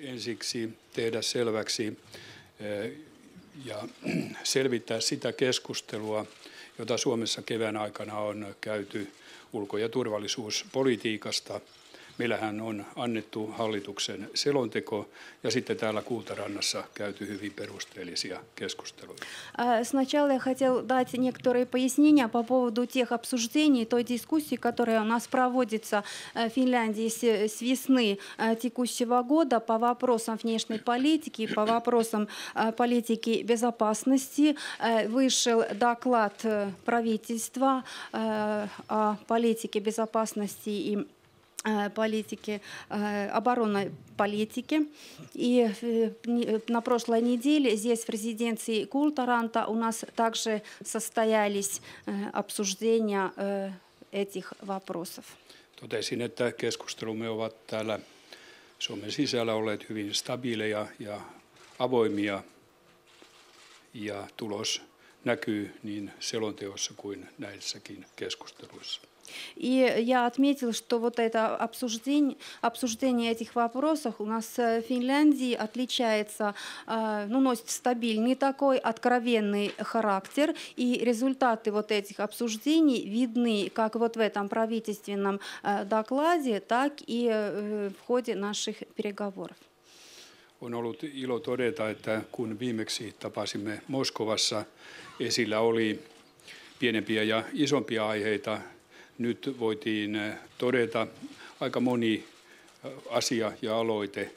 Ensiksi tehdä selväksi ja selvittää sitä keskustelua, jota Suomessa kevään aikana on käyty ulko- ja turvallisuuspolitiikasta. Meillähän on annettu hallituksen selonteko ja sitten täällä Kultarannassa käyty hyvin perusteellisia keskusteluja. Сначала я хотел дать некоторые пояснения по поводу тех обсуждений, той дискуссии, которая у нас проводится в Финляндии с весны текущего года по вопросам внешней политики, по вопросам политики безопасности. Вышел доклад правительства о политике безопасности и политики, оборонной политики. И на прошлой неделе здесь в резиденции Kultaranta у нас также состоялись обсуждения этих вопросов. Totesin, että keskustelumme ovat täällä Suomen sisällä olleet hyvin stabiileja ja avoimia ja tulos näkyy niin selonteossa kuin näissäkin keskusteluissa. И я отметил, что вот это обсуждение этих вопросов у нас в Финляндии отличается, носит стабильный такой откровенный характер, и результаты вот этих обсуждений видны как вот в этом правительственном докладе, так и в ходе наших переговоров. On ollut ilo todeta, että kun viimeksi tapasimme Moskovassa, esillä oli pienempiä ja isompia aiheita. Nyt voitiin todeta aika moni asia ja aloite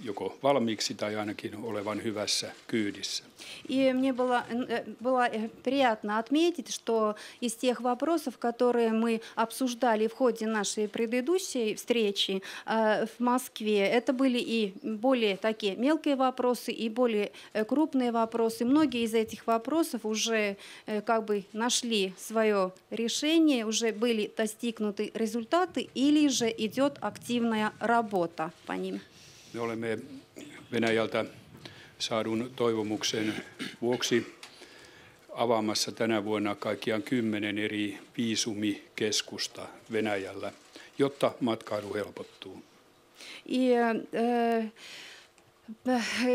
joko valmiiksi tai ainakin olevan hyvässä kyydissä. И мне было приятно отметить, что из тех вопросов, которые мы обсуждали в ходе нашей предыдущей встречи в Москве, это были и более такие мелкие вопросы, и более крупные вопросы. Многие из этих вопросов уже как бы нашли свое решение, уже были достигнуты результаты, или же идет активная работа по ним. Me olemme Venäjältä saadun toivomuksen vuoksi avaamassa tänä vuonna kaikkiaan 10 eri viisumikeskusta Venäjällä, jotta matkailu helpottuu. И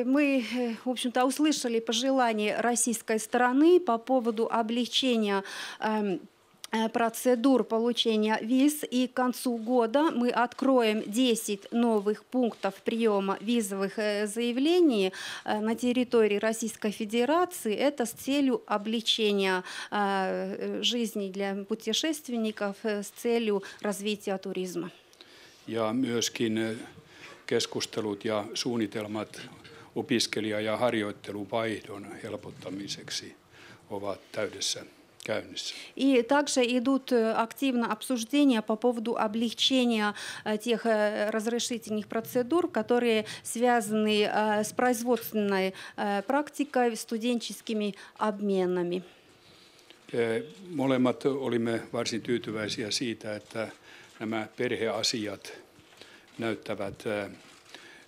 мы, в общем-то, услышали пожелания российской стороны по поводу облегчения процедур получения виз, и к концу года мы откроем 10 новых пунктов приема визовых заявлений на территории Российской Федерации. Это с целью облегчения жизни для путешественников, с целью развития туризма. Ja myöskin keskustelut ja suunnitelmat opiskelija- ja harjoitteluvaihdon helpottamiseksi ovat täydessä käynnissä. И также идут активно обсуждения по поводу облегчения тех разрешительных процедур, которые связаны с производственной практикой, студенческими обменами. Molemmat olimme varsin tyytyväisiä siitä, että nämä perheasiat näyttävät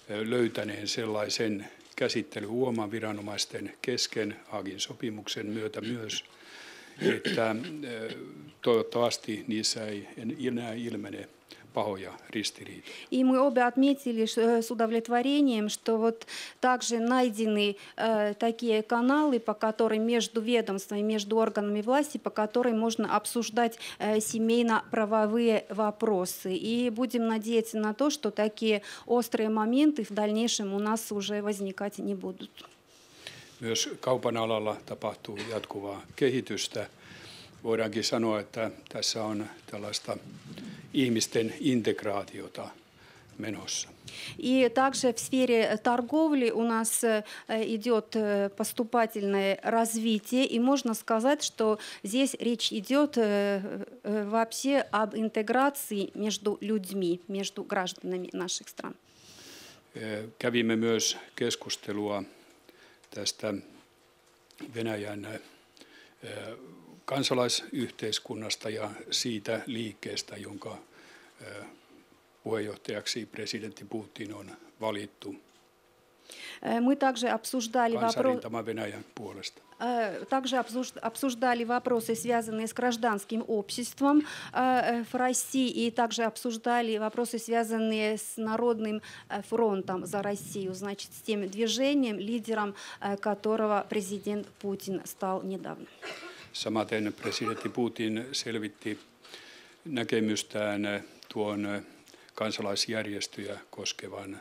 löytäneen sellaisen käsittelyuoman viranomaisten kesken Haagin sopimuksen myötä myös, että toivottavasti niissä ei enää ilmene pahoja ristiriitoja. И мы обе отметили с удовлетворением, что вот также найдены такие каналы, по которым между ведомствами, между органами власти, по которым можно обсуждать семейно-правовые вопросы. И будем надеяться на то, что такие острые моменты в дальнейшем у нас уже возникать не будут. Myös kaupan alalla tapahtuu jatkuvaa kehitystä. Voidaankin sanoa, että tässä on tällaista ihmisten integraatiota menossa. И также в сфере торговли у нас идет поступательное развитие, и можно сказать, что здесь речь идет вообще об интеграции между людьми, между гражданами наших стран. Kävimme myös keskustelua tästä Venäjän kansalaisyhteiskunnasta ja siitä liikkeestä, jonka puheenjohtajaksi presidentti Putin on valittu. Мы также обсуждали kansanrintama Venäjän puolesta. Также обсуждали вопросы, связанные с гражданским обществом в России, и также обсуждали вопросы, связанные с Народным фронтом за Россию, значит, с тем движением, лидером которого президент Путин стал недавно. Samaten presidentti Putin selvitti näkemystään tuon kansalaisjärjestöjä koskevan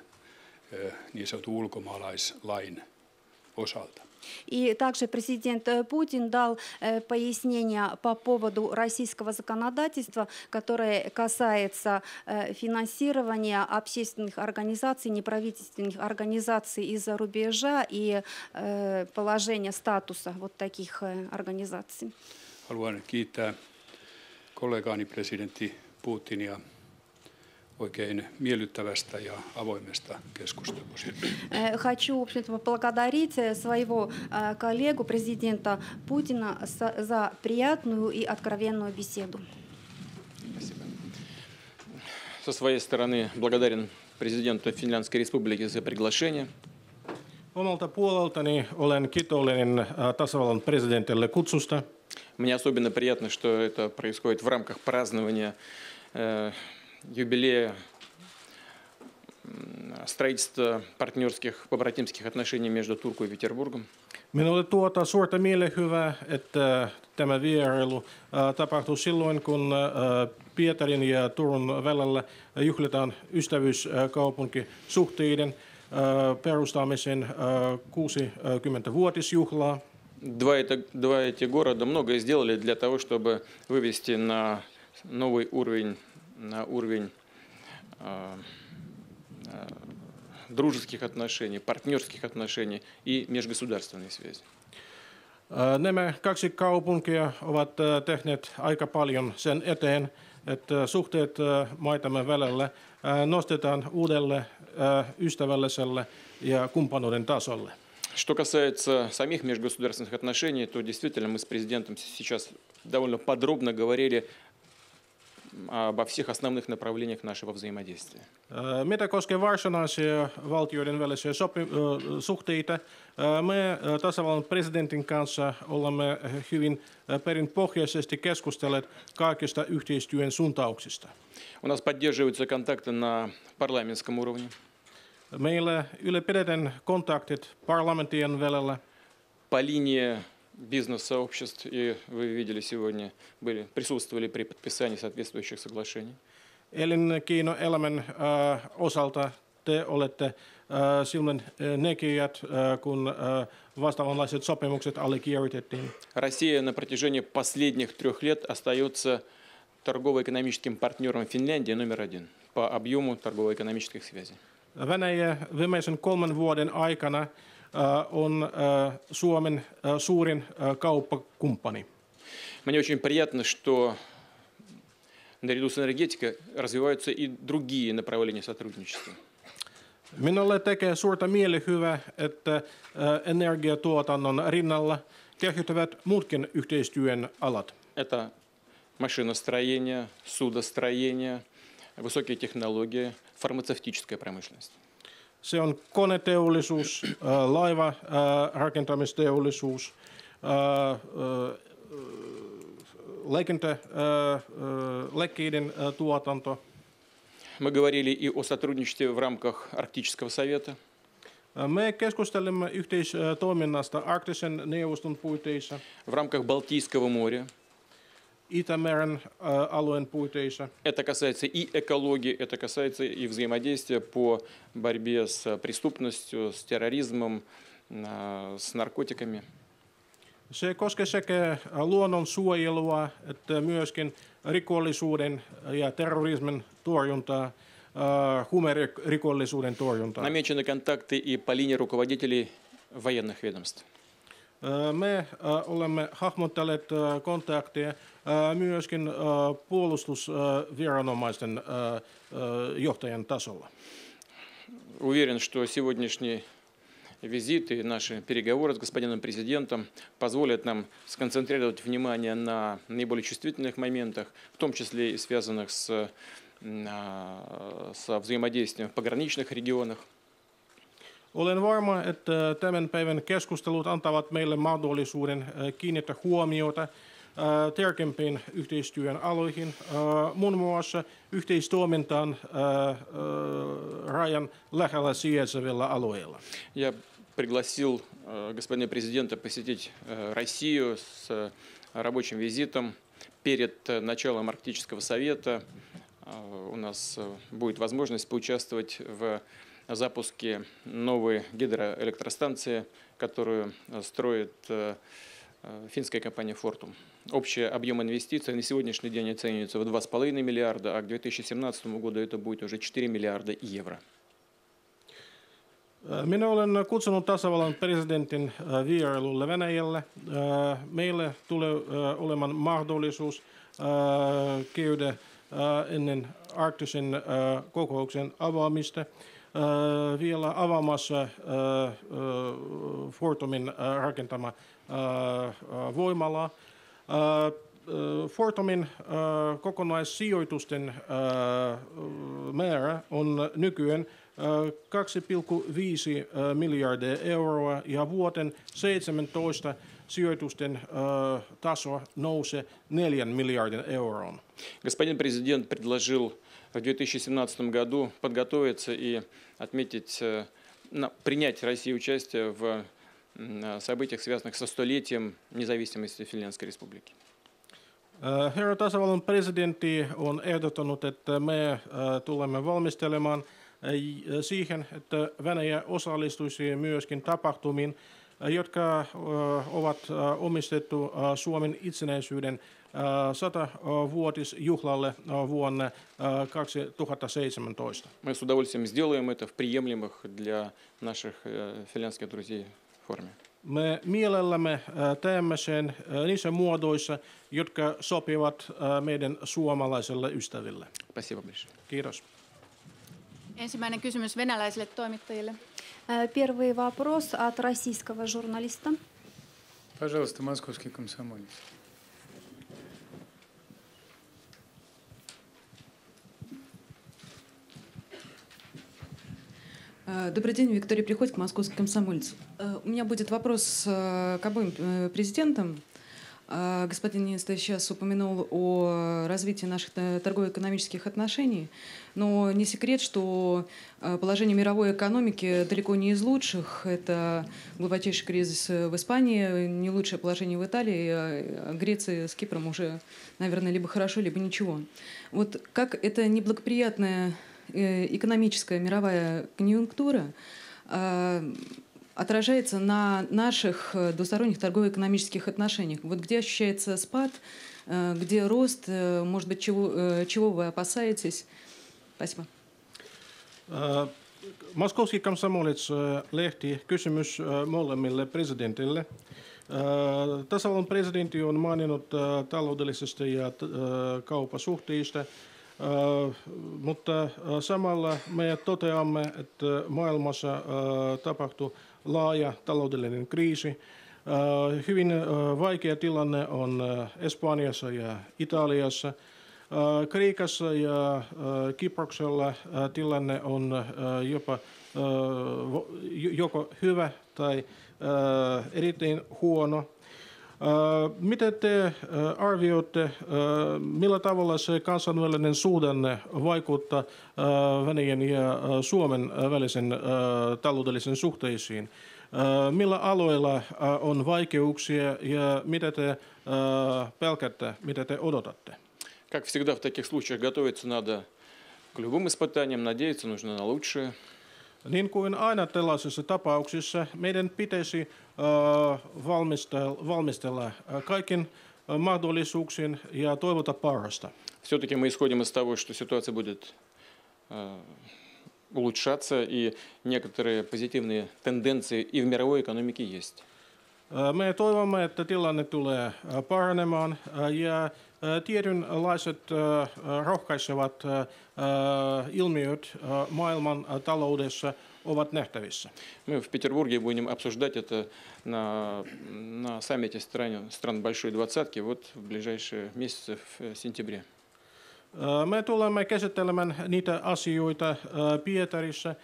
niin sanotun ulkomaalaislain osalta. И также президент Путин дал пояснения по поводу российского законодательства, которое касается финансирования общественных организаций, неправительственных организаций из-за рубежа и положения статуса вот таких организаций. Haluan kiittää kollegaani presidentti Putinia oikein miellyttävästä ja avoimesta keskustelusta. Хочу, в общем-то, поблагодарить своего коллегу, президента Путина, за приятную и откровенную беседу. Спасибо. Со своей стороны благодарен президенту Финляндской Республики за приглашение. Omalta puoleltani olen kiitollinen tasavallan presidentille kutsusta. Мне особенно приятно, что это происходит в рамках празднования юбилея строительства партнерских побратимских отношений между Турку и Петербургом. Minulle tuota suurta mielihyvää, että tämä vierailu tapahtuu silloin, kun Pietarin ja Turun välillä juhlitaan ystävyyskaupunkisuhteiden perustamisen 60-vuotisjuhlaa. Два эти города многое сделали для того, чтобы вывести на новый уровень, дружеских отношений, партнерских отношений и межгосударственной связи. Nämä kaksi kaupunkia ovat tehneet aika paljon sen eteen, että suhteet maitamme välillä nostetaan uudelle ystävälliselle ja kumppanuuden tasolle. Что касается самих межгосударственных отношений, то действительно мы с президентом сейчас довольно подробно говорили обо всех основных направлениях нашего взаимодействия. Mitä koskee varsinaisia valtioiden välisiä suhteita, me tasavallan presidentin kanssa olemme hyvin perinpohjaisesti keskustelleet kaikista yhteistyön suuntauksista. У нас поддерживаются контакты на парламентском уровне. Meillä ylipidetään kontaktit parlamenttien välillä. По линии бизнес-сообществ, и вы видели сегодня, присутствовали при подписании соответствующих соглашений. Elinkeinoelämän osalta te olette silloin näkijät, kun vastaavanlaiset sopimukset allekirjoitettiin. Россия на протяжении последних 3 лет остается торгово-экономическим партнером Финляндии номер 1 по объему торгово-экономических связей. Venäjä viimeisen 3 vuoden aikana on Suomen suurin kauppakumppani. Мне очень приятно, что наряду с энергетикой развиваются и другие направления сотрудничества. Minulle tekee suurta mielihyvää, että energiatuotannon rinnalla kehittyvät muutkin yhteistyön alat. Это машиностроение, судостроение, высокие технологии, фармацевтическая промышленность. Se on koneteollisuus, laivarakentamisteollisuus, lääkkeiden tuotanto. Мы говорили и о сотрудничестве в рамках Арктического совета. Me keskustelimme yhteistoiminnasta Arktisen neuvoston puitteissa, в рамках Балтийского моря. Itämeren alueen puitteissa. Это касается и экологии, это касается и взаимодействия по борьбе с преступностью, с терроризмом, с наркотиками. Se koskee sekä luonnon suojelua että myöskin rikollisuuden ja terrorismin torjuntaa, huumerikollisuuden torjuntaa. Намечены контакты и по линии руководителей военных ведомств. Me olemme hahmottaneet kontakteja myöskin puolustusviranomaisten johtajan tasolla. Уверен, что сегодняшний визит и наши переговоры с господином президентом позволят нам сконцентрировать внимание на наиболее чувствительных моментах, в том числе и связанных со взаимодействием в пограничных регионах. Olen varma, että tämän päivän keskustelut antavat meille mahdollisuuden kiinnittää huomiota tärkeimpiin yhteistyön aloihin, muun muassa yhteistoimintaan rajan lähellä sijaitsevilla alueilla. Я пригласил господина президента посетить Россию с рабочим визитом перед началом Арктического совета. У нас будет возможность поучаствовать в запуске новой гидроэлектростанции, которую строит финская компания Fortum. Общий объем инвестиций на сегодняшний день оценивается в 2,5 миллиарда, а к 2017 году это будет уже 4 миллиарда евро. Minä olen kutsunut tasavallan presidentin vierailulle Venäjälle. Meille tulee olemaan mahdollisuus käydä ennen arktisen kokouksen avaamista vielä avaamassa Fortumin rakentama voimala. Fortumin kokonaissijoitusten määrä on nykyään 2,5 miljardia euroa ja vuoden 17 sijoitusten taso nousee 4 miljardin euroon. Господин президент предложил в 2017 году подготовиться и отметить, принять России участие в событиях, связанных со столетием независимости Финляндской республики. Herra tasavallan presidentti on ehdottanut, että me tulemme valmistelemaan siihen, että Venäjä osallistuisi myöskin tapahtumiin, jotka ovat omistettu Suomen itsenäisyyden 100-vuotisjuhlalle vuonna 2017. Мы с удовольствием сделаем это в приемлемых для наших финляндских друзей форме. Me mielellämme teemme sen niissä muodoissa, jotka sopivat meidän suomalaisille ystäville. Спасибо большое. Kiitos. Ensimmäinen kysymys venäläisille toimittajille. Первый вопрос от российского журналиста. Пожалуйста, московский комсомолец. Добрый день, Виктория Приходько, московский комсомолец. У меня будет вопрос к обоим президентам. Господин министр сейчас упомянул о развитии наших торгово-экономических отношений, но не секрет, что положение мировой экономики далеко не из лучших. Это глубочайший кризис в Испании, не лучшее положение в Италии, а Греции с Кипром уже, наверное, либо хорошо, либо ничего. Вот как эта неблагоприятная экономическая мировая конъюнктура отражается на наших двусторонних торгово-экономических отношениях? Вот где ощущается спад, где рост, может быть, чего вы опасаетесь? Спасибо. Moskovski Komsomolets lehti kysymys molemmille presidentille. Tasavallan presidentti on maininnut taloudellisesta ja kaupasuhteista, mutta samalla me toteamme, että maailmassa tapahtuu laaja taloudellinen kriisi. Hyvin vaikea tilanne on Espanjassa ja Italiassa. Kreikassa ja Kyproksella tilanne on jopa joko hyvä tai erittäin huono. Miten te arvioitte, millä tavalla se kansainvälinen suhdanne vaikuttaa Venäjän ja Suomen välisen taloudellisen suhteisiin? Millä aloilla on vaikeuksia ja mitä te pelkäätte, mitä te odotatte? Как всегда в таких случаях готовиться надо к любым испытаниям, надеяться нужно на лучшее. Niin kuin aina tällaisissa tapauksissa, meidän pitäisi valmistella kaiken mahdollisuuksien ja toivota parasta. Все-таки мы исходим из того, что ситуация будет улучшаться, и некоторые позитивные тенденции и в мировой экономике есть. Me toivomme, että tilanne tulee paranemaan ja tietynlaiset rohkaisevat ilmiöt maailman taloudessa ovat nähtävissä. Мы в Петербурге будем обсуждать это на саммите стран Большой Двадцатки вот в ближайшие месяцы в сентябре. Me tulemme käsittelemään niitä asioita Pietarissa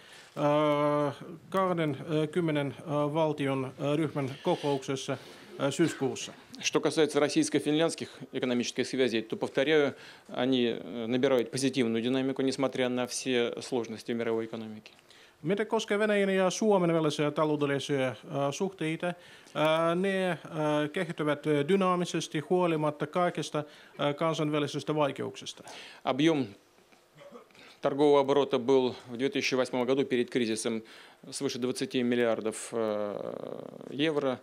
20 valtion ryhmän kokouksessa syyskuussa. Что касается российско-финляндских экономических связей, то, повторяю, они набирают позитивную динамику, несмотря на все сложности мировой экономики. Mitä koskee Venäjän ja Suomen välisiä taloudellisia suhteita, ne kehittyvät dynaamisesti huolimatta kaikista kansainvälisistä vaikeuksista. Объем торгового оборота был в 2008 году перед кризисом свыше 20 миллиардов евро.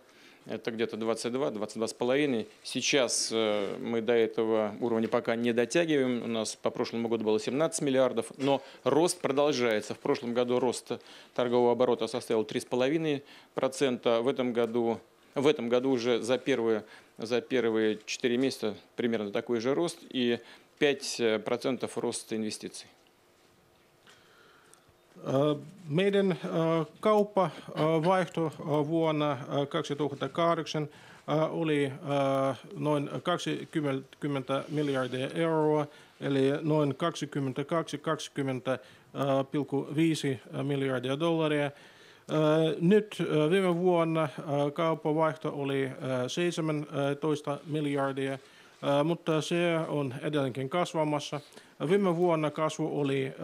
Это где-то 22-22,5. Сейчас мы до этого уровня пока не дотягиваем. У нас по прошлому году было 17 миллиардов. Но рост продолжается. В прошлом году рост торгового оборота составил 3,5%. В этом году уже за первые 4 месяца примерно такой же рост. И 5% рост инвестиций. Meidän kauppavaihto vuonna 2008 oli noin 20 miljardia euroa, eli noin 20,5 miljardia dollaria. Nyt viime vuonna kauppavaihto oli 17 miljardia, mutta se on edelleenkin kasvamassa. Viime vuonna kasvu oli 3,5%.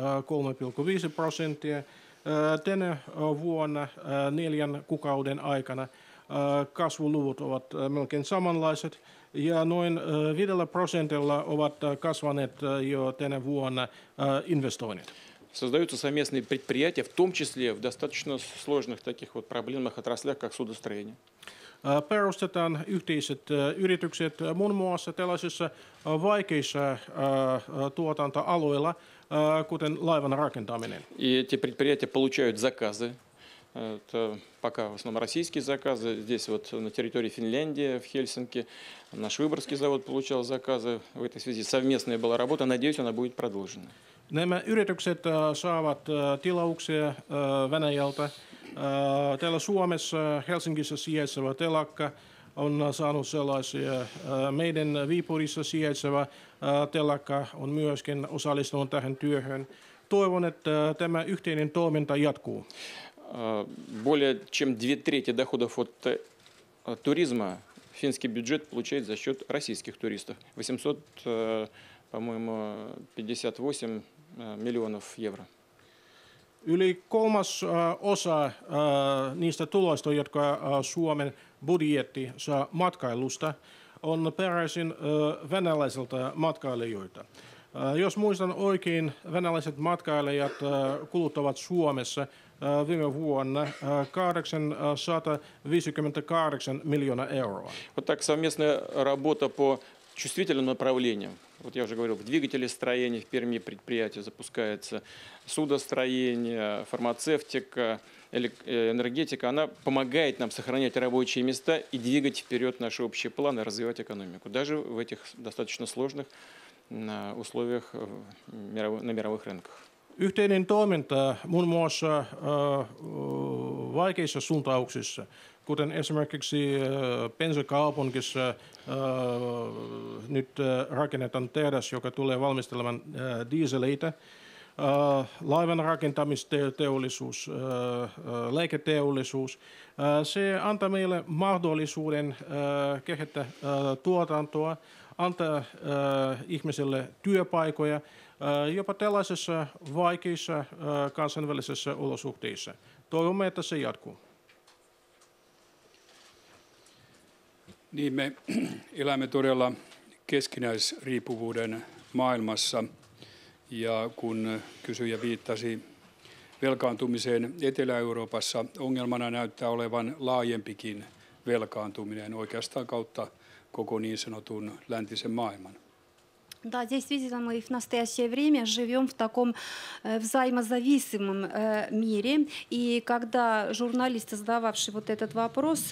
Tänä vuonna 4 kuukauden aikana kasvuluvut ovat melkein samanlaiset ja noin 5% ovat kasvaneet jo tänä vuonna investoinnit. Создаются совместные предприятия, в том числе в достаточно сложных таких вот проблемных отраслях, как судостроение. Perustetaan yhteiset yritykset muun muassa tällaisissa vaikeissa tuotantoalueilla, kuten laivan rakentaminen. И эти предприятия получают заказы. Это пока в основном российские заказы. Здесь вот на территории Финляндии, в Хельсинки, наш Выборгский завод получал заказы. В этой связи совместная была работа. Надеюсь, она будет продолжена. Nämä yritykset saavat tilauksia Venäjältä. Täällä Suomessa Helsingissä sijaitseva telakka on saanut sellaisia. Meidän Viipurissa sijaitseva telakka on myöskin osallistunut tähän työhön. Toivon, että tämä yhteinen toiminta jatkuu. Более чем 2/3 доходов от туризма финский бюджет получает за счет российских туристов. 858 миллионов евро. Yli 1/3 niistä tuloista, jotka Suomen budjetti saa matkailusta, on peräisin venäläisiltä matkailijoilta. Jos muistan oikein, venäläiset matkailijat kuluttavat Suomessa viime vuonna 858 miljoonaa euroa. Вот так совместная работа по чувствительным направлениям. Вот я уже говорил, в двигателестроении в Перми предприятие запускается, судостроение, фармацевтика, энергетика. Она помогает нам сохранять рабочие места и двигать вперед наши общие планы, развивать экономику. Даже в этих достаточно сложных условиях на мировых рынках. Yhteinen toiminta muun muassa vaikeissa suuntauksissa, kuten esimerkiksi Pensa-kaupungissa nyt rakennetaan tehdas, joka tulee valmistelemaan dieseleitä, laivan rakentamisteollisuus, lääketeollisuus. Se antaa meille mahdollisuuden kehittää tuotantoa, antaa ihmisille työpaikoja, jopa tällaisissa vaikeissa kansainvälisissä olosuhteissa. Toivomme, että se jatkuu. Niin, me elämme todella keskinäisriippuvuuden maailmassa. Ja kun kysyjä viittasi velkaantumiseen Etelä-Euroopassa, ongelmana näyttää olevan laajempikin velkaantuminen oikeastaan kautta koko niin sanotun läntisen maailman. Да, действительно, мы в настоящее время живем в таком взаимозависимом мире. И когда журналист, задававший вот этот вопрос,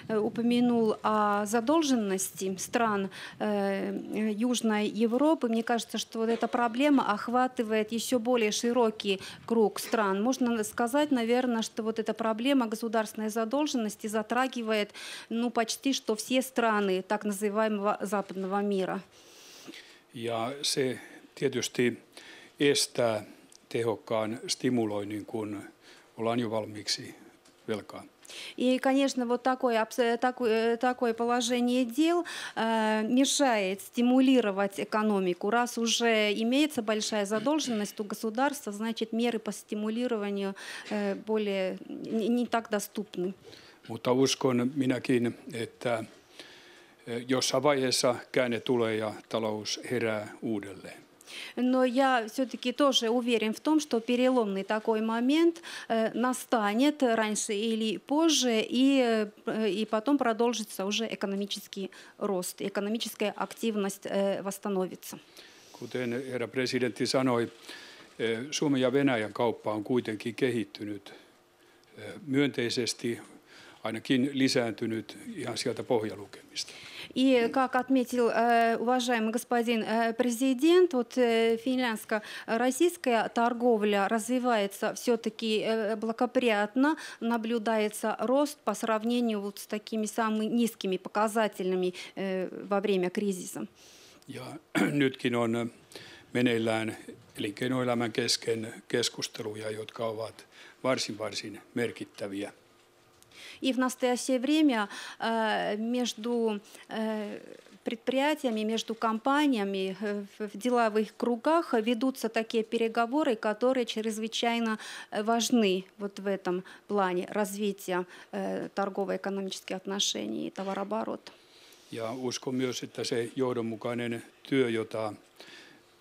упомянул о задолженности стран Южной Европы, мне кажется, что вот эта проблема охватывает еще более широкий круг стран. Можно сказать, наверное, что вот эта проблема государственной задолженности затрагивает почти что все страны так называемого западного мира. Ja se tietysti estää tehokkaan stimuloinnin, kun ollaan jo valmiiksi velkaa. И, конечно, вот такое положение дел мешает стимулировать экономику. Раз уже имеется большая задолженность у государства, значит, меры по стимулированию более не так доступны. Mutta uskon minäkin, että jossain vaiheessa käänne tulee ja talous herää uudelleen. Но я все-таки тоже уверен в том, что переломный такой момент настанет раньше или позже, и потом продолжится уже экономический рост, экономическая активность восстановится. Kuten herra presidentti sanoi, Suomen ja Venäjän kauppa on kuitenkin kehittynyt myönteisesti, ainakin lisääntynyt ihan sieltä pohjalukemista. И, как отметил уважаемый господин президент, вот финляндско-российская торговля развивается все-таки благоприятно, наблюдается рост по сравнению вот с такими самыми низкими показателями во время кризиса. Ja nytkin on meneillään elinkeinoelämän kesken keskusteluja, jotka ovat varsin merkittäviä. И в настоящее время между предприятиями, между компаниями в деловых кругах ведутся такие переговоры, которые чрезвычайно важны вот в этом плане развития торгово-экономических отношений и товарооборота. Ja uskon myös, että se johdonmukainen työ, jota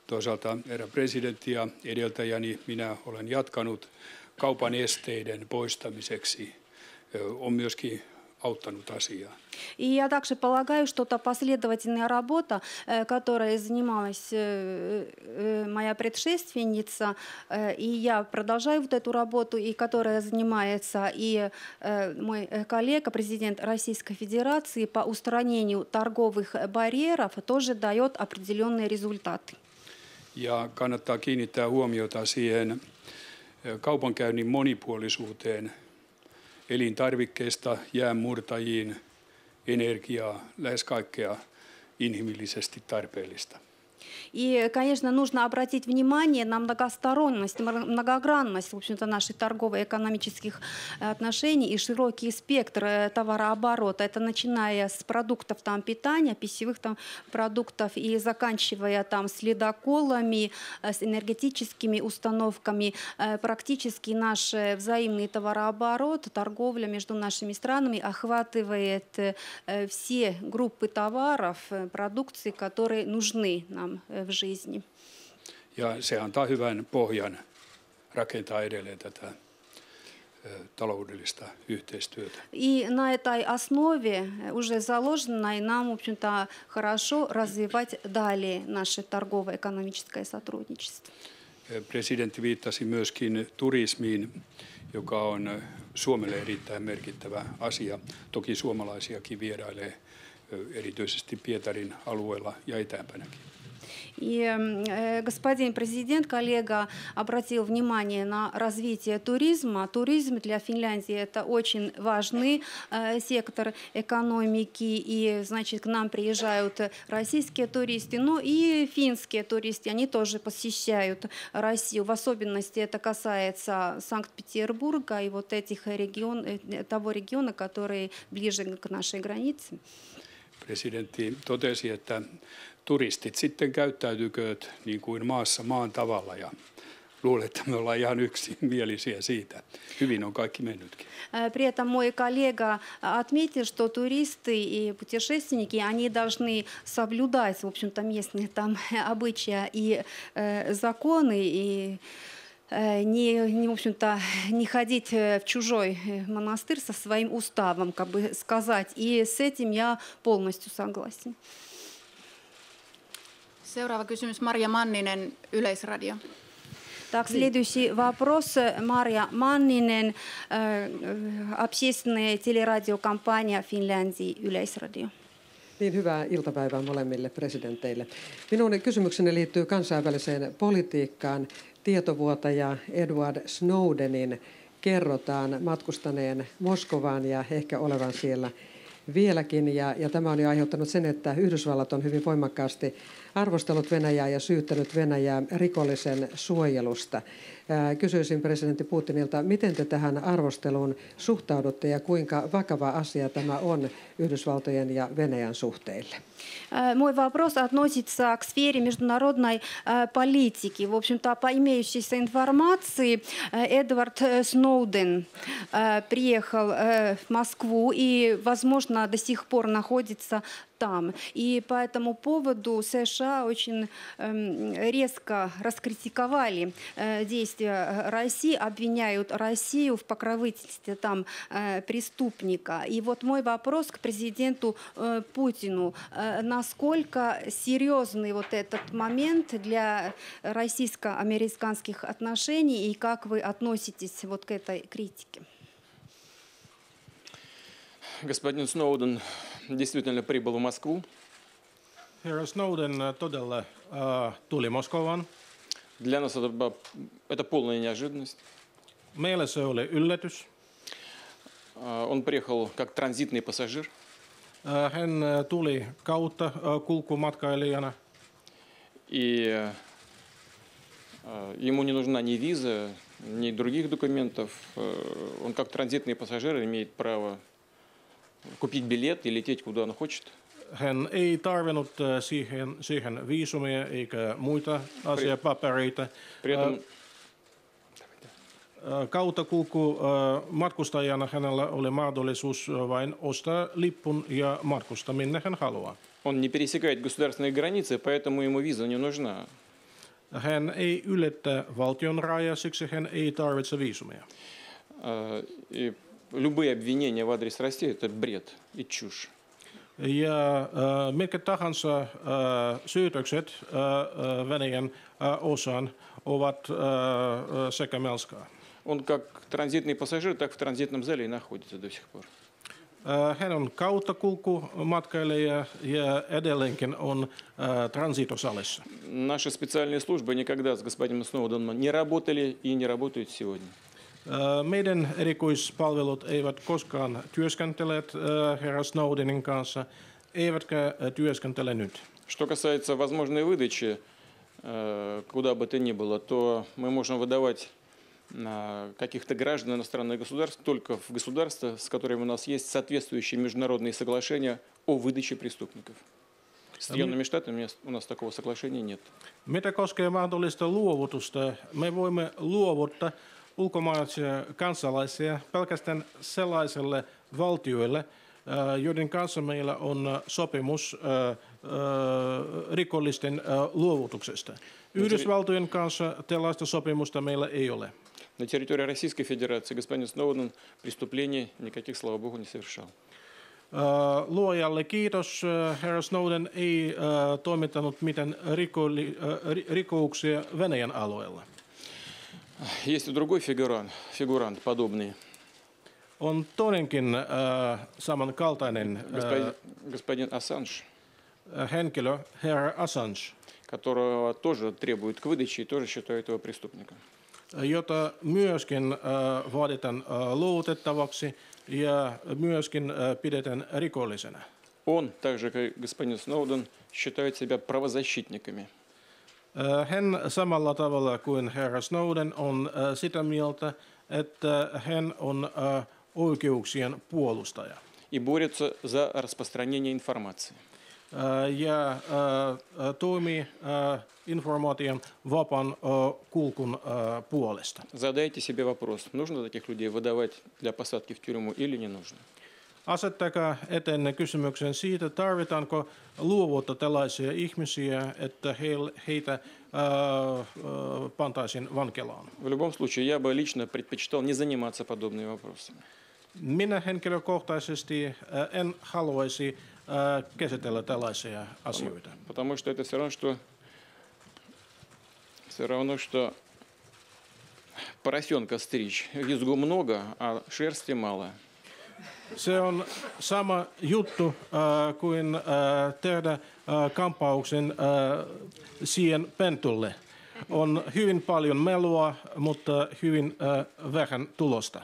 toisaalta herra presidentti ja edeltäjäni minä olen jatkanut kaupan esteiden poistamiseksi, on myöskin auttanut asiaa. И я также полагаю, что та последовательная работа, которой занималась моя предшественница, и я продолжаю вот эту работу, и которая занимается и мой коллега, президент Российской Федерации по устранению торговых барьеров, тоже дает определенные результаты. Ja kannattaa kiinnittää huomiota siihen kaupankäynnin monipuolisuuteen, elintarvikkeista jäänmurtajiin, energiaa, lähes kaikkea inhimillisesti tarpeellista. И, конечно, нужно обратить внимание на многосторонность, многогранность, в общем-то, наших торгово-экономических отношений и широкий спектр товарооборота. Это начиная с продуктов питания, пищевых продуктов и заканчивая с ледоколами, с энергетическими установками. Практически наш взаимный товарооборот, торговля между нашими странами охватывает все группы товаров, продукции, которые нужны нам в жизни. Ja se antaa hyvän pohjan rakentaa edelleen tätä taloudellista yhteistyötä. И на этой основе уже заложено, и нам, в общем-то, хорошо развивать далее наше торгово-экономическое сотрудничество. Presidentti viittasi myöskin turismiin, joka on Suomelle erittäin merkittävä asia. Toki suomalaisiakin vierailee erityisesti Pietarin alueella ja etäämpänäkin. И господин президент, коллега, обратил внимание на развитие туризма. Туризм для Финляндии – это очень важный сектор экономики. И, значит, к нам приезжают российские туристы, но и финские туристы. Они тоже посещают Россию. В особенности это касается Санкт-Петербурга и вот того региона, который ближе к нашей границе. Presidentti totesi, että turistit sitten käyttäytykööt niin kuin maassa maan tavalla, ja luulen, että me ollaan ihan yksimielisiä siitä. Hyvin on kaikki mennytkin. При этом мой коллега отметил, что туристы и путешественники, они должны соблюдать, в общем-то, местные обычаи и законы, и в общем-то, не ходить в чужой монастырь со своим уставом, как бы сказать. И с этим я полностью согласен. Seuraava kysymys, Marja Manninen, Yleisradio. Так, следующий вопрос. Марья Маннinen, общественная телерадиокомпания Финляндии, Yleisradio. Niin, hyvää iltapäivää molemmille presidenteille. Minun kysymykseni liittyy kansainväliseen politiikkaan. Tietovuotaja Edward Snowdenin kerrotaan matkustaneen Moskovaan ja ehkä olevan siellä vieläkin. Ja tämä on jo aiheuttanut sen, että Yhdysvallat on hyvin voimakkaasti arvostellut Venäjää ja syyttänyt Venäjää rikollisen suojelusta. Kysyisin presidentti Putinilta, miten te tähän arvosteluun suhtaudutte ja kuinka vakava asia tämä on Yhdysvaltojen ja Venäjän suhteille? Мой вопрос относится к сфере международной политики. В общем-то, по имеющейся информации, Эдвард Сноуден приехал в Москву и, возможно, до сих пор находится там. И по этому поводу США очень резко раскритиковали действия России, обвиняют Россию в покровительстве там преступника. И вот мой вопрос к президенту Путину. Насколько серьезный вот этот момент для российско-американских отношений и как вы относитесь вот к этой критике? Господин Сноуден действительно прибыл в Москву. Herra Snowden todella tuli Moskovaan. Для нас это полная неожиданность. Meille se oli yllätys. Он приехал как транзитный пассажир. Hän tuli kautta kulkumatkailijana. И ему не нужна ни виза, ни других документов. Он как транзитный пассажир имеет право купить билет и лететь куда он хочет. Hän ei tarvinnut siihen viisumia eikä muita asiapapereita. Kauttakulku matkustajana hänellä oli mahdollisuus vain ostaa lippun ja matkustaa minne hän haluaa. Он не пересекает государственные границы, поэтому ему виза не нужна. Hän ei ylitä valtion rajaa, siksi hän ei tarvitse viisumia. И любые обвинения в адрес России – это бред и чушь. Ja mitkä tahansa syytökset Venäjän osaan ovat sekä melskaa. Он как транзитный пассажир, так в транзитном зале и находится до сих пор. Hän on kauttakulkumatkailija ja edelleenkin on transitosalissa. Наши специальные службы никогда с господином Сноуденом не работали и не работают сегодня. Meidän erikoispalvelut eivät koskaan työskentelleet herra Snowdenin kanssa, eivätkä työskentele nyt. Что касается возможной выдачи куда бы то ни было, то мы можем выдавать каких-то граждан иностранных государств только в государства, с которыми у нас есть соответствующие международные соглашения о выдаче преступников. С Соединенными Штатами у нас такого соглашения нет. Mitä koskee mahdollista luovutusta, me voimme luovuttaa ulkomaalaisia kansalaisia pelkästään sellaiselle valtioille, joiden kanssa meillä on sopimus rikollisten luovutuksesta. Yhdysvaltojen kanssa tällaista sopimusta meillä ei ole. На территории Российской Федерации господин Сноуден преступлений никаких, слава богу, не совершал. Luojalle kiitos. Herra Snowden ei toimittanut mitään rikoksia Venäjän alueella. Есть и другой фигурант подобный. On toinenkin samankaltainen господин Ассанж, henkilö, herra Assange, которого тоже требуют к выдаче и тоже считают его преступником. Jota myöskin vaaditaan luovutettavaksi ja myöskin pidetään rikollisena. Он, так же как господин Сноуден, считает себя правозащитниками. Hän samalla tavalla kuin herra Snowden on sitä mieltä, että hän on oikeuksien puolustaja. И борется за распространение информации. Ja toimii informaation vapaan kulkun puolesta. Задайте себе вопрос, нужно таких людей выдавать для посадки в тюрьму или не нужно? Asettakaa eteen kysymyksen siitä, tarvitaanko luovuutta tällaisia ihmisiä, että heitä pantaisiin vankilaan. В любом случае, я бы лично предпочитал не заниматься подобными вопросами. Minä henkilökohtaisesti en haluaisi käsitellä tällaisia asioita. Потому что это все равно, что поросенка стричь. Визгу много, а шерсти мало. Se on sama juttu kuin tehdä kampauksen siihen pentulle. On hyvin paljon melua, mutta hyvin vähän tulosta.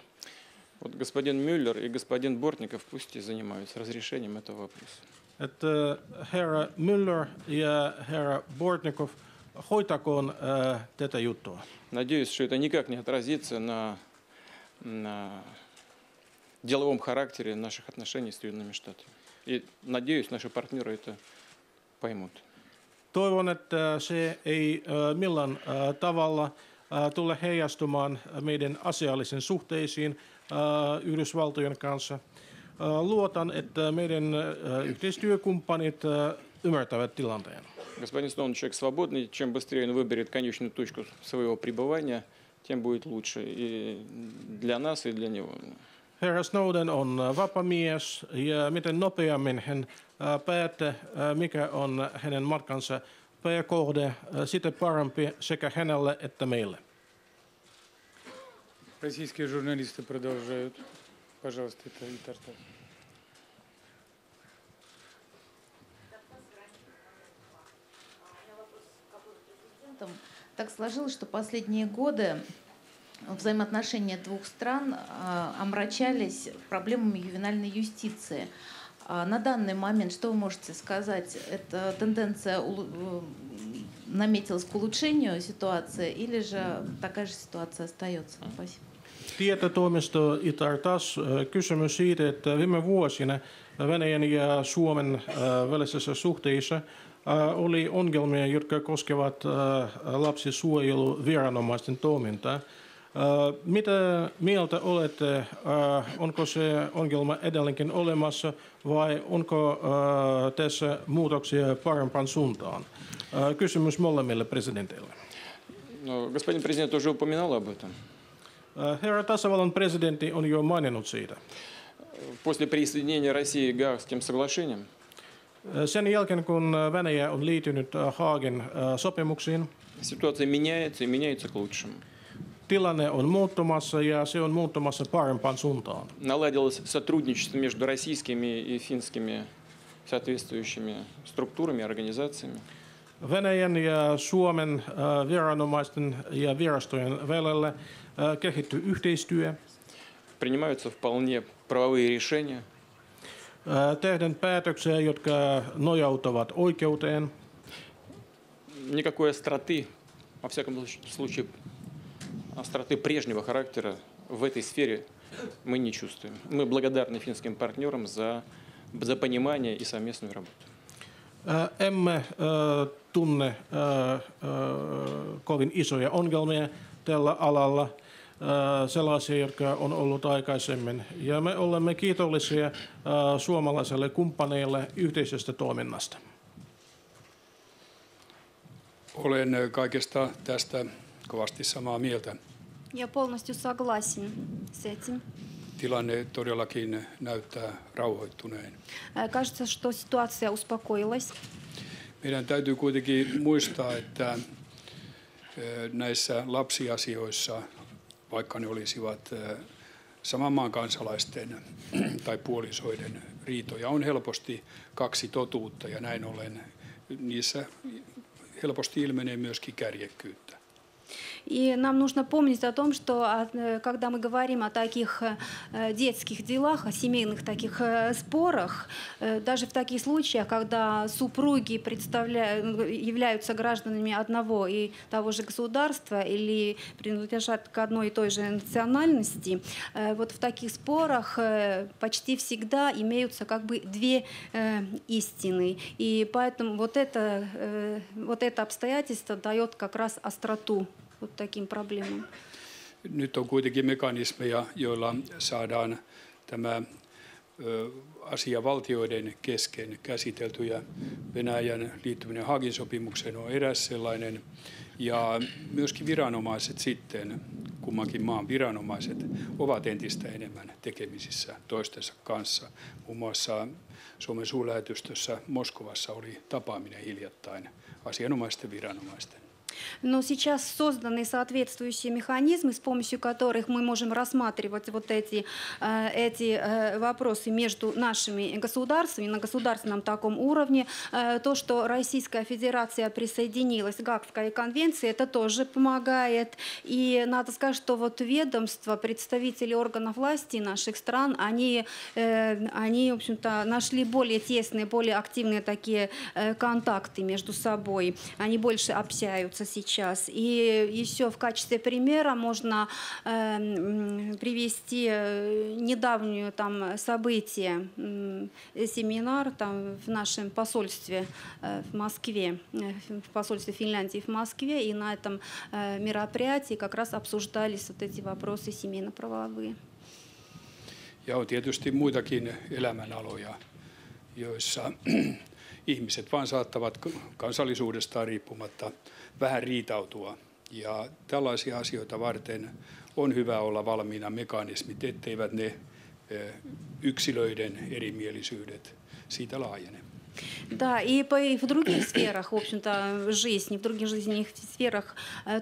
Вот господин Мюллер и господин Бортников пусть и занимаются разрешением этого вопроса. Että herra Müller ja herra Bortnikov hoitakoon tätä juttua. Надеюсь, что это никак не отразится на деловом характере наших отношений с Соединенными Штатами. И надеюсь, наши партнеры это поймут. Toivon, että se ei millään tavalla tule heijastumaan meidän asiallisiin suhteisiin Yhdysvaltojen kanssa. Luotan, että meidän yhteistyökumppanit ymmärtävät tilanteen. Господин Сноуден человек свободный. Чем быстрее он выберет конечную точку своего пребывания, тем будет лучше и для нас, и для него. Herra Snowden on vapaa mies ja miten nopeammin hän päättää, mikä on hänen matkansa pääkohde, sitä parempi sekä hänelle että meille. Российские журналисты продолжают. Пожалуйста, это Итартас. Так сложилось, что последние годы взаимоотношения двух стран омрачались проблемами ювенальной юстиции. На данный момент, что вы можете сказать, эта тенденция наметилась к улучшению ситуации или же такая же ситуация остается? Спасибо. Tietotoimisto Itartas kysymys siitä, että viime vuosina Venäjän ja Suomen välisissä suhteissa oli ongelmia, jotka koskevat lapsisuojeluviranomaisten toimintaa. Mitä mieltä olette, onko se ongelma edelleenkin olemassa vai onko tässä muutoksia parempaan suuntaan? Kysymys molemmille presidenteille. No, господин президент уже упоминал об этом. Herra tasavallan presidentti on jo maininnut siitä. После присоединения России к Гаагским соглашениям Sen jälkeen, kun Venäjä on liittynyt Haagin sopimuksiin, ситуация меняется и меняется к лучшему. Tilanne on muuttumassa ja se on muuttumassa parempaan suuntaan. Наладилось сотрудничество между российскими и финскими соответствующими структурами, организациями. Venäjän ja Suomen viranomaisten ja virastojen välillä kehittyy yhteistyö. Принимаются вполне правовые решения. Tehdään päätöksiä, jotka nojautuvat oikeuteen. Никакой остроты, во всяком случае, остроты прежнего характера в этой сфере мы не чувствуем. Мы благодарны финским партнерам за понимание и совместную работу. Emme tunne kovin isoja ongelmia tällä alalla, sellaisia, jotka on ollut aikaisemmin. Ja me olemme kiitollisia suomalaisille kumppaneille yhteisestä toiminnasta. Olen kaikesta tästä kovasti samaa mieltä. Я полностью согласен с этим. Tilanne todellakin näyttää rauhoittuneen. Кажется, что ситуация успокоилась. Meidän täytyy kuitenkin muistaa, että näissä lapsiasioissa, vaikka ne olisivat saman maan kansalaisten tai puolisoiden riitoja, on helposti kaksi totuutta ja näin ollen niissä helposti ilmenee myöskin kärjekkyyttä. И нам нужно помнить о том, что когда мы говорим о таких детских делах, о семейных таких спорах, даже в таких случаях, когда супруги являются гражданами одного и того же государства или принадлежат к одной и той же национальности, вот в таких спорах почти всегда имеются как бы две истины. И поэтому вот это обстоятельство дает как раз остроту вот таким проблемам. Nyt on kuitenkin mekanismeja, joilla saadaan tämä asia valtioiden kesken käsitelty ja Venäjän liittyminen Haagin sopimukseen on eräs sellainen. Ja myöskin viranomaiset sitten, kummankin maan viranomaiset, ovat entistä enemmän tekemisissä toistensa kanssa. Muun muassa Suomen suurlähetystössä Moskovassa oli tapaaminen hiljattain asianomaisten viranomaisten. Но сейчас созданы соответствующие механизмы, с помощью которых мы можем рассматривать вот эти вопросы между нашими государствами на государственном таком уровне. То, что Российская Федерация присоединилась к Гаагской конвенции, это тоже помогает. И надо сказать, что вот ведомства, представители органов власти наших стран, они в общем-то, нашли более тесные, более активные такие контакты между собой. Они больше общаются сейчас. И еще в качестве примера можно привести недавнее там событие, семинар там в нашем посольстве в Москве, в посольстве Финляндии в Москве, и на этом мероприятии как раз обсуждались вот эти вопросы семейно-правовые. Ja on tietysti muitakin elämänaloja, joissa ihmiset vaan saattavat kansallisuudestaan riippumatta vähän riitautua. Ja tällaisia asioita varten on hyvä olla valmiina mekanismit, etteivät ne yksilöiden erimielisyydet siitä laajene. Да, и в других сферах, в общем-то, жизни, в других жизненных сферах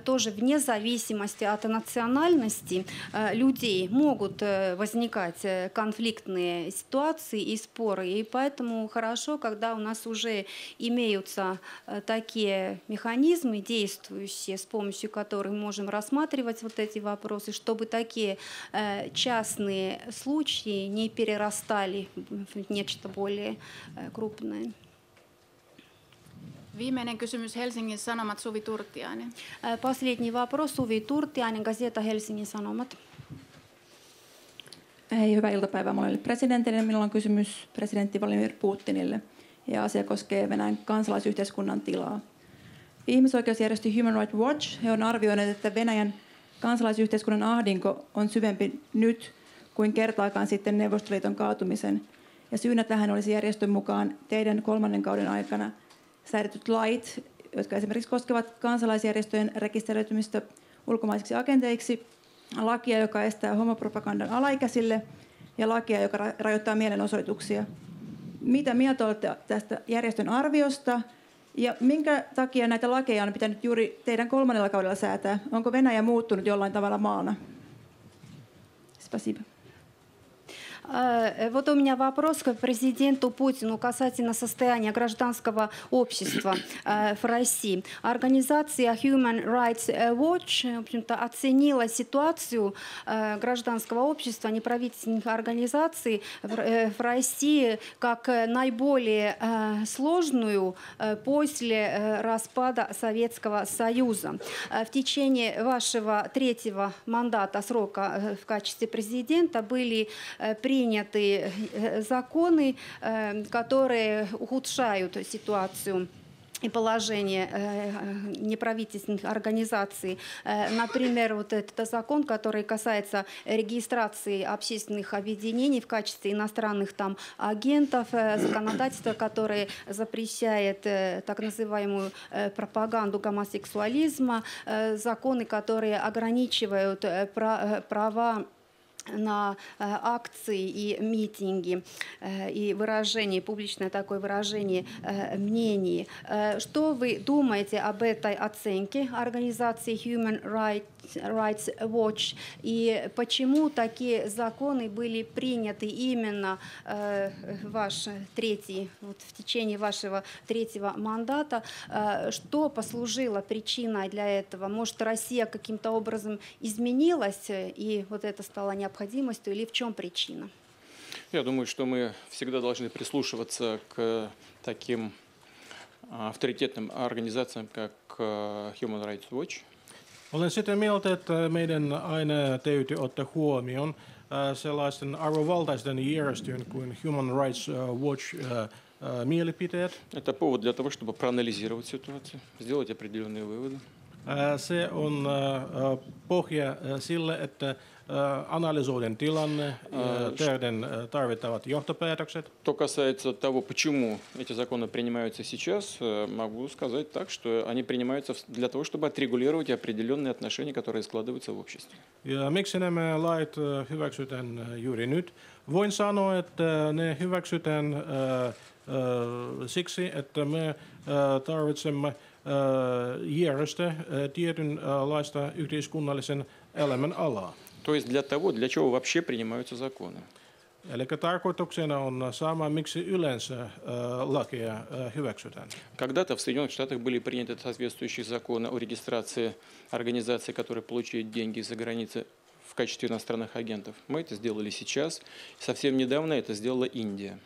тоже вне зависимости от национальности людей могут возникать конфликтные ситуации и споры. И поэтому хорошо, когда у нас уже имеются такие механизмы действующие, с помощью которых мы можем рассматривать вот эти вопросы, чтобы такие частные случаи не перерастали в нечто более крупное. Viimeinen kysymys, Helsingin Sanomat, Suvi Turtiainen. Последний вопрос, Suvi Turtiainen, Gazeta Helsingin Sanomat. Hei, hyvää iltapäivää monelle presidentille. Minulla on kysymys presidentti Vladimir Putinille ja asia koskee Venäjän kansalaisyhteiskunnan tilaa. Ihmisoikeusjärjestö Human Rights Watch he on arvioinut, että Venäjän kansalaisyhteiskunnan ahdinko on syvempi nyt kuin kertaakaan sitten Neuvostoliiton kaatumisen. Ja syynä tähän olisi järjestön mukaan teidän 3. kauden aikana säädetyt lait, jotka esimerkiksi koskevat kansalaisjärjestöjen rekisteröitymistä ulkomaisiksi agenteiksi, lakia, joka estää homopropagandan alaikäisille, ja lakia, joka rajoittaa mielenosoituksia. Mitä mieltä olette tästä järjestön arviosta, ja minkä takia näitä lakeja on pitänyt juuri teidän 3. kaudella säätää? Onko Venäjä muuttunut jollain tavalla maana? Спасибо. Вот у меня вопрос к президенту Путину касательно состояния гражданского общества в России. Организация Human Rights Watch, в общем-то, оценила ситуацию гражданского общества, неправительственных организаций в России как наиболее сложную после распада Советского Союза. В течение вашего 3-го мандата срока в качестве президента были приняты законы, которые ухудшают ситуацию и положение неправительственных организаций. Например, вот этот закон, который касается регистрации общественных объединений в качестве иностранных там агентов, законодательство, которое запрещает так называемую пропаганду гомосексуализма, законы, которые ограничивают права на акции и митинги и выражение, публичное такое выражение мнений. Что вы думаете об этой оценке организации Human Rights Watch и почему такие законы были приняты именно в течение вашего 3-го мандата? Что послужило причиной для этого? Может, Россия каким-то образом изменилась и вот это стало необходимостью, или в чем причина? Я думаю, что мы всегда должны прислушиваться к таким авторитетным организациям, как Human Rights Watch. Olen sitä mieltä, että meidän aina täytyy ottaa huomioon sellaisten arvovaltaisten järjestöjen kuin Human Rights Watch mielipiteet. Это повод для того, чтобы проанализировать ситуацию, сделать определенные выводы. Se on pohja sille, että analysoiden tilanne ja tehdään tarvittavat johtopäätökset. Что касается того, почему эти законы принимаются сейчас, могу сказать так, что они принимаются для того, чтобы отрегулировать определенные отношения, которые складываются в обществе. Ja miksi nämä lait hyväksytään juuri nyt? Voin sanoa, että ne hyväksytään siksi, että me tarvitsemme järjestää tietynlaista yhteiskunnallisen elämän alaa. То есть для того, для чего вообще принимаются законы. Eli tarkoituksena on sama, miksi yleensä lakeja hyväksytään. Когда-то в Соединенных Штатах были приняты соответствующие законы о регистрации организаций, которые получают деньги из-за границы в качестве иностранных агентов. Мы это сделали сейчас. Совсем недавно это сделала Индия.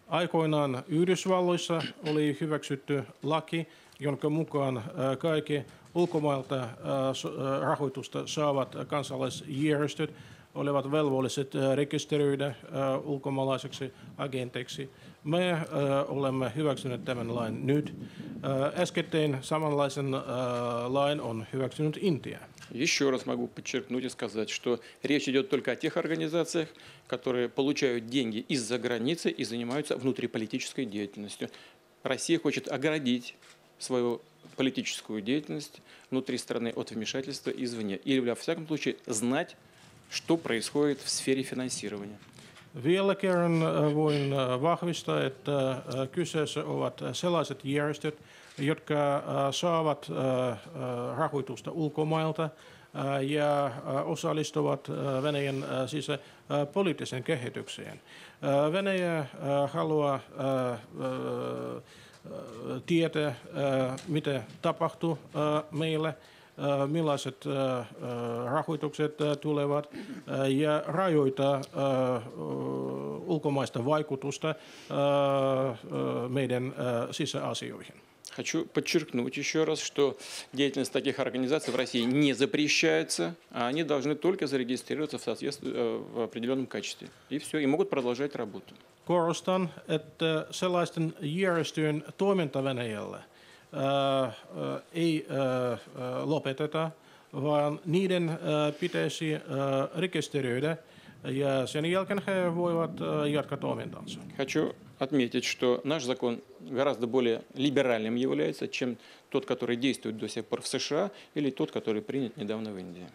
Aikoinaan Yhdysvalloissa oli hyväksytty laki, jonka mukaan kaikki ulkomailta rahoitusta saavat kansalaisjärjestöt olivat velvolliset rekisteröidä ulkomaalaiseksi agenteiksi. Me olemme hyväksyneet tämän lain nyt. Äskettäin samanlaisen lain on hyväksynyt Intia. Еще раз могу подчеркнуть и сказать, что речь идет только о тех организациях, которые получают деньги из-за границы и занимаются внутриполитической деятельностью. Россия хочет оградить свою политическую деятельность внутри страны от вмешательства извне. Или, во всяком случае, знать, что происходит в сфере финансирования. Vielä kerran voin vahvistaa, että kyseessä ovat sellaiset järjestöt, jotka saavat rahoitusta ulkomailta ja osallistuvat Venäjän poliittiseen kehitykseen. Venäjä haluaa tietää, mitä tapahtuu meille, millaiset rahoitukset tulevat ja rajoittaa ulkomaista vaikutusta meidän sisäasioihin. Хочу подчеркнуть еще раз, что деятельность таких организаций в России не запрещается, а они должны только зарегистрироваться в определенном качестве. И все, и могут продолжать работу. Korostan, että sellaisten järjestöjen toiminta Venäjällä ei lopeteta, vaan niiden pitäisi rekisteröidä ja sen jälkeen he voivat jatkaa toimintansa. Хочу отметить, что наш закон гораздо более либеральным является, чем тот, который действует до сих пор в США, или тот, который принят недавно в Индии.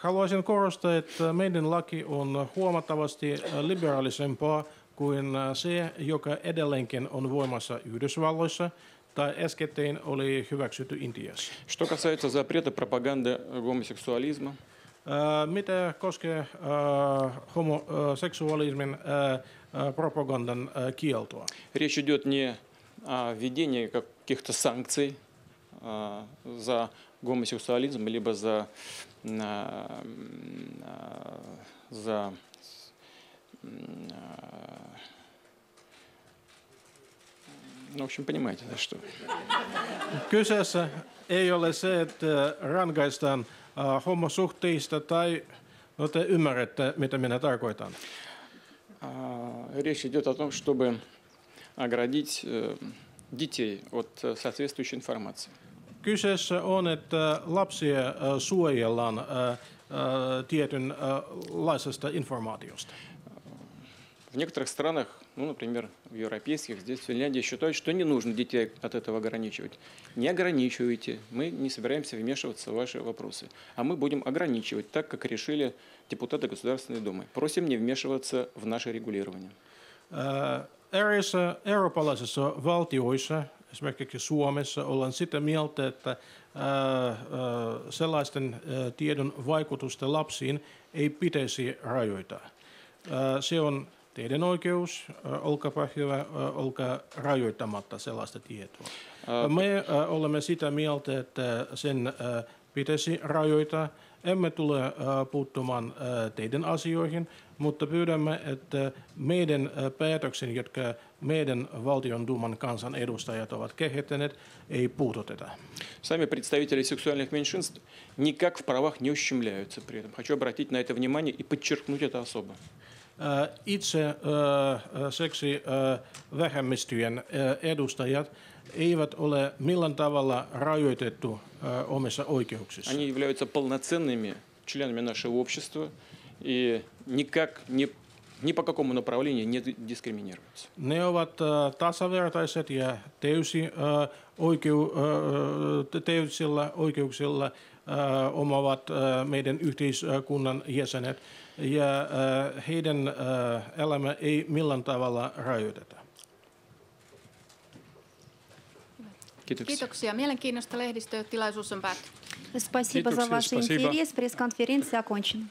Haluaisin korostaa, että meidän laki on huomattavasti liberaalisempaa kuin se, joka edelleenkin on voimassa Yhdysvalloissa tai äskettäin oli hyväksytty Intiassa. Что касается запрета пропаганды гомосексуализма, mitä koskee homoseksuaalismin пропагандан kieltoa? Речь идет не о введении каких-то санкций за гомосексуализм, либо за ну, в общем, понимаете, да, что? Kyseessä ei ole se, että rangaistaan homosuhteista tai no te ymmärrätte, mitä minä tarkoitan. Речь идет о том, чтобы оградить детей от соответствующей информации. Kyseessä on, että lapsia suojellaan tietynlaisesta informaatiosta. В некоторых странах, ну, например, в европейских, здесь в Финляндии считают, что не нужно детей от этого ограничивать. Не ограничивайте, мы не собираемся вмешиваться в ваши вопросы. А мы будем ограничивать, так как решили депутаты Государственной Думы. Просим не вмешиваться в наше регулирование. Eräissä eurooppalaisissa valtioissa, esimerkiksi Suomessa, ollaan sitä mieltä, että sellaisten tiedon vaikutusta lapsiin ei pitäisi rajoittaa. Se on teidän oikeus, olkaapa hyvä, olkaa rajoittamatta sellaista tietoa. Me olemme sitä mieltä, että sen pitäisi rajoittaa. Emme tule puuttumaan teidän asioihin, mutta pyydämme, että meidän päätöksen, jotka meidän valtion duuman kansanedustajat ovat kehittäneet, ei puututeta. Сами представители сексуальных меньшинств никак в правах не ущемляются при этом. Хочу обратить на это внимание и подчеркнуть это особо. Itse seksivähemmistöjen edustajat eivät ole millään tavalla rajoitettu omissa oikeuksissa. Они являются полноценными членами нашего общества и никак ни по какому направлению не дискриминируются. Ne ovat tasavertaiset ja täysillä oikeuksilla omavat meidän yhteiskunnan jäsenet ja heidän elämä ei millään tavalla rajoiteta. Kiitoksia. Kiitoksia mielenkiinnosta. Lehdistötilaisuus on päättynyt. Спасибо за Kiitoksia, ваш спасибо. интерес. Пресс-конференция окончена.